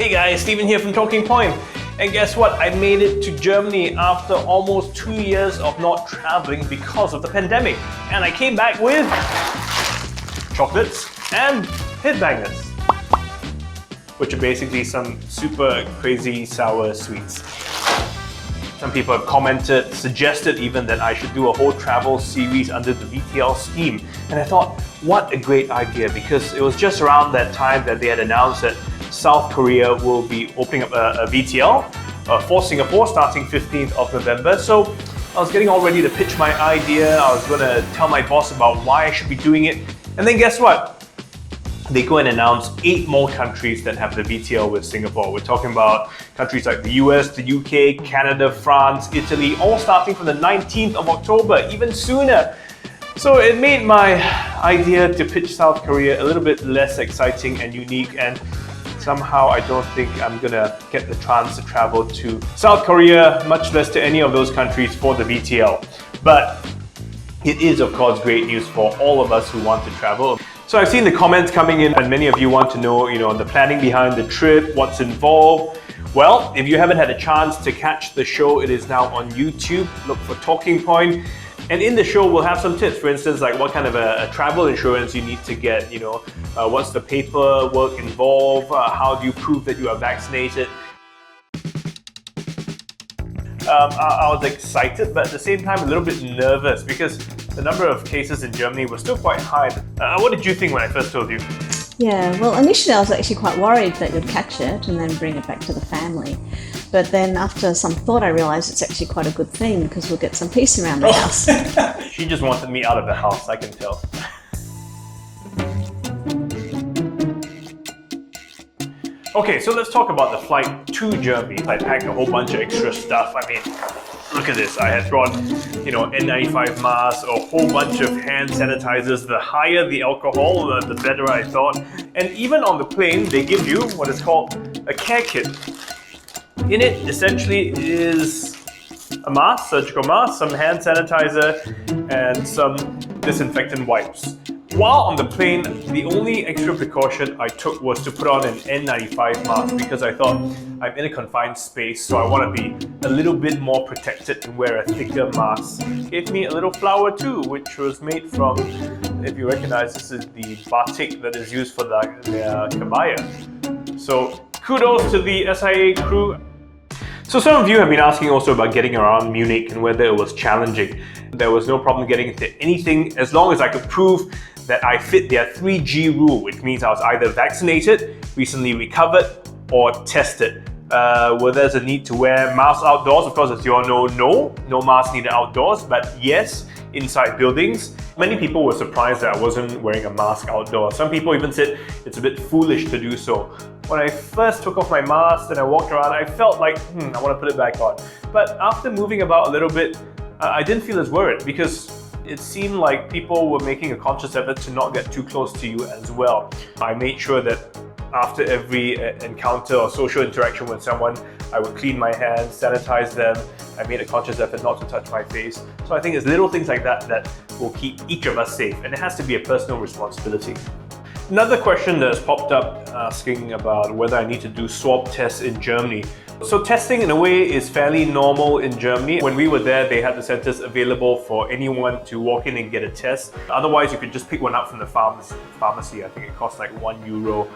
Hey guys, Steven here from Talking Point. And guess what? I made it to Germany after almost 2 years of not traveling because of the pandemic. And I came back with chocolates and headbangers, which are basically some super crazy sour sweets. Some people have commented, suggested even that I should do a whole travel series under the VTL scheme. And I thought, what a great idea, because it was just around that time that they had announced that South Korea will be opening up a VTL for Singapore starting 15th of November. So I was getting all ready to pitch my idea. I was going to tell my boss about why I should be doing it. And then guess what? They go and announce 8 more countries that have the VTL with Singapore. We're talking about countries like the US, the UK, Canada, France, Italy, all starting from the 19th of October, even sooner. So it made my idea to pitch South Korea a little bit less exciting and unique, and somehow I don't think I'm gonna get the chance to travel to South Korea, much less to any of those countries for the VTL. But it is of course great news for all of us who want to travel. So I've seen the comments coming in and many of you want to know, the planning behind the trip, what's involved. Well, if you haven't had a chance to catch the show, it is now on YouTube. Look for Talking Point. And in the show, we'll have some tips. For instance, like what kind of a travel insurance you need to get, what's the paperwork involved, how do you prove that you are vaccinated. I was excited, but at the same time a little bit nervous because the number of cases in Germany was still quite high. What did you think when I first told you? Yeah, well, initially I was actually quite worried that you'd catch it and then bring it back to the family. But then after some thought, I realised it's actually quite a good thing because we'll get some peace around the house. She just wanted me out of the house, I can tell. Okay, so let's talk about the flight to Germany. I packed a whole bunch of extra stuff. I mean, look at this. I had brought, N95 masks, a whole bunch of hand sanitizers. The higher the alcohol, the better, I thought. And even on the plane, they give you what is called a care kit. In it, essentially, is a mask, surgical mask, some hand sanitizer, and some disinfectant wipes. While on the plane, the only extra precaution I took was to put on an N95 mask because I thought I'm in a confined space, so I want to be a little bit more protected and wear a thicker mask. Gave me a little flower too, which was made from, if you recognize, this is the batik that is used for their kabaya. So kudos to the SIA crew. So some of you have been asking also about getting around Munich and whether it was challenging. There was no problem getting into anything as long as I could prove that I fit their 3G rule, which means I was either vaccinated, recently recovered, or tested. Where there's a need to wear masks outdoors, of course, as you all know, no mask needed outdoors, but yes, inside buildings. Many people were surprised that I wasn't wearing a mask outdoors. Some people even said it's a bit foolish to do so. When I first took off my mask and I walked around, I felt like, I want to put it back on. But after moving about a little bit, I didn't feel as worried because it seemed like people were making a conscious effort to not get too close to you as well. I made sure that after every encounter or social interaction with someone, I would clean my hands, sanitize them. I made a conscious effort not to touch my face. So I think it's little things like that that will keep each of us safe, and it has to be a personal responsibility. Another question that has popped up asking about whether I need to do swab tests in Germany. So testing in a way is fairly normal in Germany. When we were there, they had the centers available for anyone to walk in and get a test. Otherwise, you could just pick one up from the pharmacy. I think it cost like €1.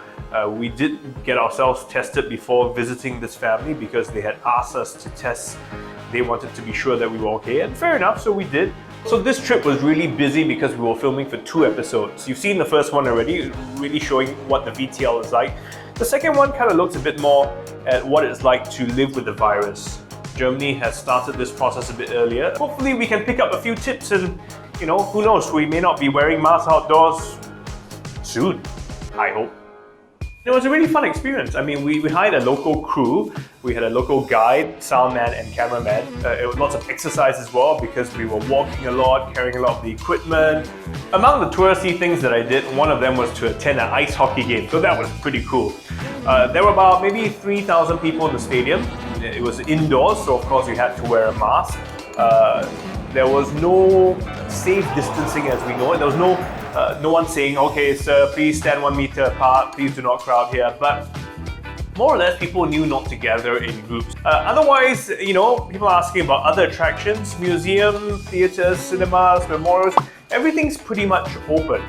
We did get ourselves tested before visiting this family because they had asked us to test. They wanted to be sure that we were okay, and fair enough, so we did. So this trip was really busy because we were filming for 2 episodes. You've seen the first one already, really showing what the VTL is like. The second one kind of looks a bit more at what it's like to live with the virus. Germany has started this process a bit earlier. Hopefully we can pick up a few tips and, who knows, we may not be wearing masks outdoors soon, I hope. It was a really fun experience. I mean, we hired a local crew. We had a local guide, sound man and cameraman. It was lots of exercise as well because we were walking a lot, carrying a lot of the equipment. Among the touristy things that I did, one of them was to attend an ice hockey game. So that was pretty cool. There were about maybe 3,000 people in the stadium. It was indoors, so of course you had to wear a mask. There was no safe distancing as we know it. There was no one saying, okay, sir, please stand 1 meter apart, please do not crowd here. But more or less people knew not to gather in groups. Otherwise, people are asking about other attractions, museums, theatres, cinemas, memorials, everything's pretty much open.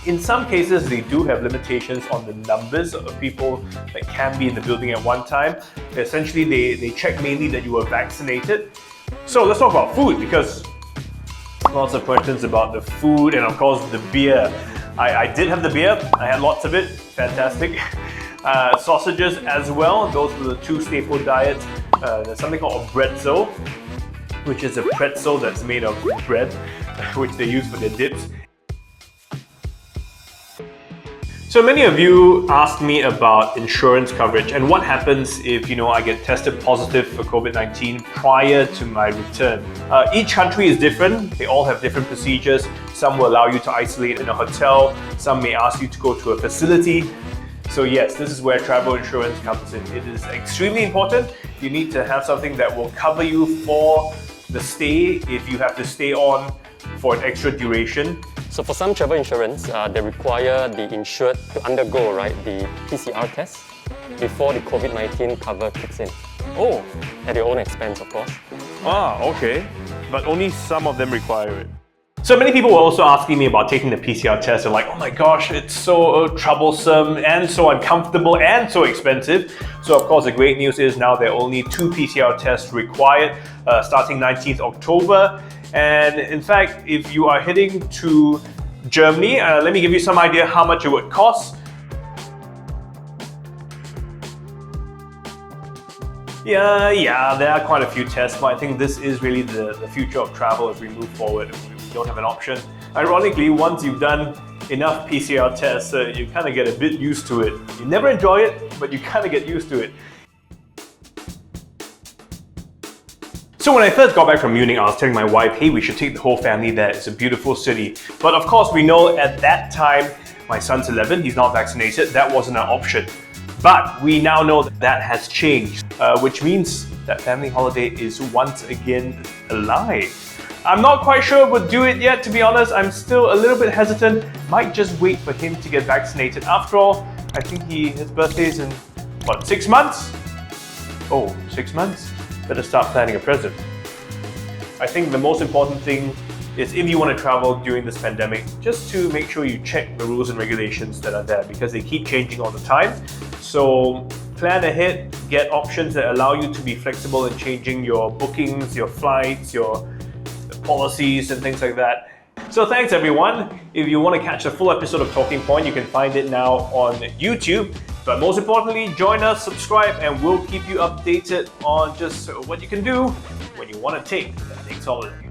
In some cases, they do have limitations on the numbers of people that can be in the building at one time. Essentially, they check mainly that you are vaccinated. So let's talk about food, because lots of questions about the food and of course the beer. I did have the beer, I had lots of it, fantastic. Sausages as well, those were the two staple diets. There's something called a breadzel, which is a pretzel that's made of bread, which they use for their dips. So many of you asked me about insurance coverage and what happens if I get tested positive for COVID-19 prior to my return. Each country is different, they all have different procedures. Some will allow you to isolate in a hotel, some may ask you to go to a facility. So yes, this is where travel insurance comes in. It is extremely important. You need to have something that will cover you for the stay if you have to stay on for an extra duration. So for some travel insurance, they require the insured to undergo the PCR test before the COVID-19 cover kicks in. Oh, At your own expense, of course. okay. But only some of them require it. So many people were also asking me about taking the PCR test. They're like, oh my gosh, it's so troublesome and so uncomfortable and so expensive. So of course, the great news is now there are only 2 PCR tests required starting 19th October. And in fact, if you are heading to Germany, let me give you some idea how much it would cost. Yeah, there are quite a few tests, but I think this is really the future of travel as we move forward. We don't have an option. Ironically, once you've done enough PCR tests, you kind of get a bit used to it. You never enjoy it, but you kind of get used to it. So when I first got back from Munich, I was telling my wife, hey, we should take the whole family there. It's a beautiful city. But of course, we know at that time, my son's 11, he's not vaccinated, that wasn't an option. But we now know that has changed, which means that family holiday is once again alive. I'm not quite sure we'll do it yet, to be honest. I'm still a little bit hesitant. Might just wait for him to get vaccinated. After all, I think his birthday's in, 6 months? Oh, 6 months? Better start planning a present. I think the most important thing is if you want to travel during this pandemic, just to make sure you check the rules and regulations that are there because they keep changing all the time. So plan ahead, get options that allow you to be flexible in changing your bookings, your flights, your policies and things like that. So thanks everyone. If you want to catch the full episode of Talking Point, you can find it now on YouTube. But most importantly, join us, subscribe, and we'll keep you updated on just what you can do when you want to take the next holiday.